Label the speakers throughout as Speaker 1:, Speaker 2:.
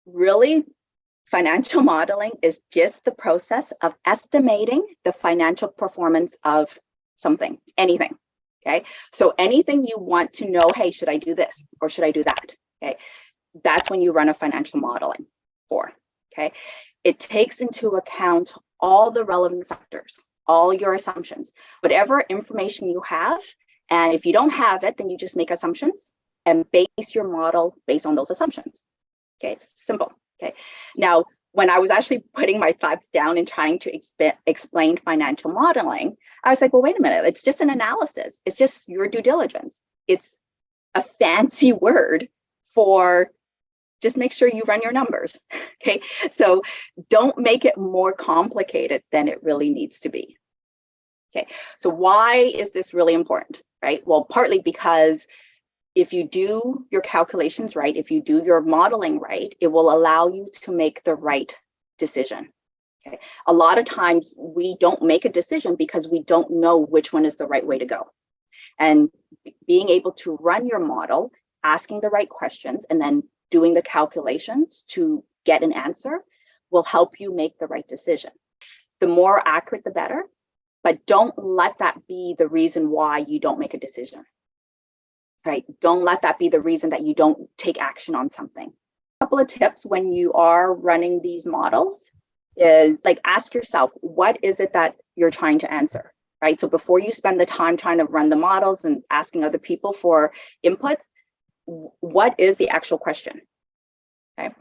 Speaker 1: really, financial modeling is just the process of estimating the financial performance of something, anything. Okay, so anything you want to know, hey, should I do this or should I do that? Okay, that's when you run a financial modeling for. Okay, it takes into account all the relevant factors, all your assumptions, whatever information you have. And if you don't have it, then you just make assumptions and base your model based on those assumptions. Okay, simple. Okay, now when I was actually putting my thoughts down and trying to explain financial modeling, I was like, well, wait a minute, it's just an analysis. It's just your due diligence. It's a fancy word for just make sure you run your numbers. Okay, so don't make it more complicated than it really needs to be. Okay, so why is this really important, right? Well, partly because if you do your calculations right, if you do your modeling right, it will allow you to make the right decision. Okay. A lot of times we don't make a decision because we don't know which one is the right way to go. And being able to run your model, asking the right questions, and then doing the calculations to get an answer will help you make the right decision. The more accurate, the better, but don't let that be the reason why you don't make a decision. Right? Don't let that be the reason that you don't take action on something. A couple of tips when you are running these models is like ask yourself, what is it that you're trying to answer? Right? So before you spend the time trying to run the models and asking other people for inputs, what is the actual question? Okay.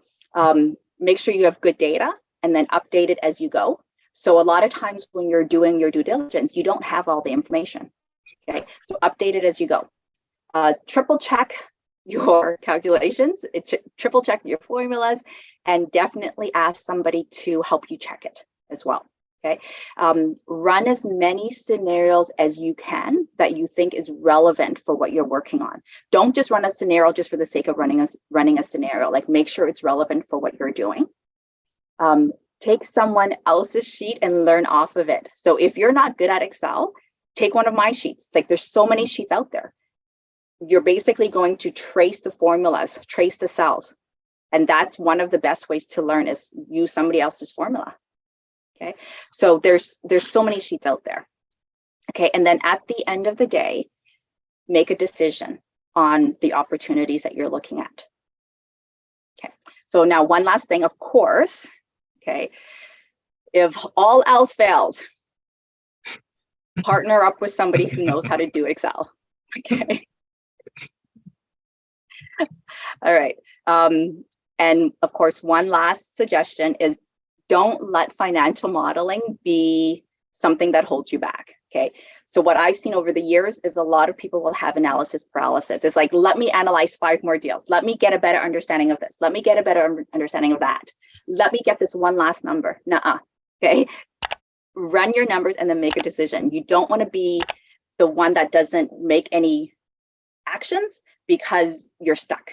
Speaker 1: Make sure you have good data and then update it as you go. So a lot of times when you're doing your due diligence, you don't have all the information. Okay. So update it as you go. Triple check your calculations, triple check your formulas, and definitely ask somebody to help you check it as well. Okay, run as many scenarios as you can that you think is relevant for what you're working on. Don't just run a scenario just for the sake of running a scenario. Like make sure it's relevant for what you're doing. Take someone else's sheet and learn off of it. So if you're not good at Excel, take one of my sheets. Like there's so many sheets out there. You're basically going to trace the formulas, trace the cells. And that's one of the best ways to learn is use somebody else's formula. Okay, so there's so many sheets out there. Okay, and then at the end of the day, make a decision on the opportunities that you're looking at. Okay, so now one last thing, of course, okay, if all else fails, partner up with somebody who knows how to do Excel. Okay. All right. And of course, one last suggestion is don't let financial modeling be something that holds you back. Okay. So what I've seen over the years is a lot of people will have analysis paralysis. It's like, let me analyze 5 more deals. Let me get a better understanding of this. Let me get a better understanding of that. Let me get this one last number. Nuh-uh. Okay. Run your numbers and then make a decision. You don't want to be the one that doesn't make any actions because you're stuck.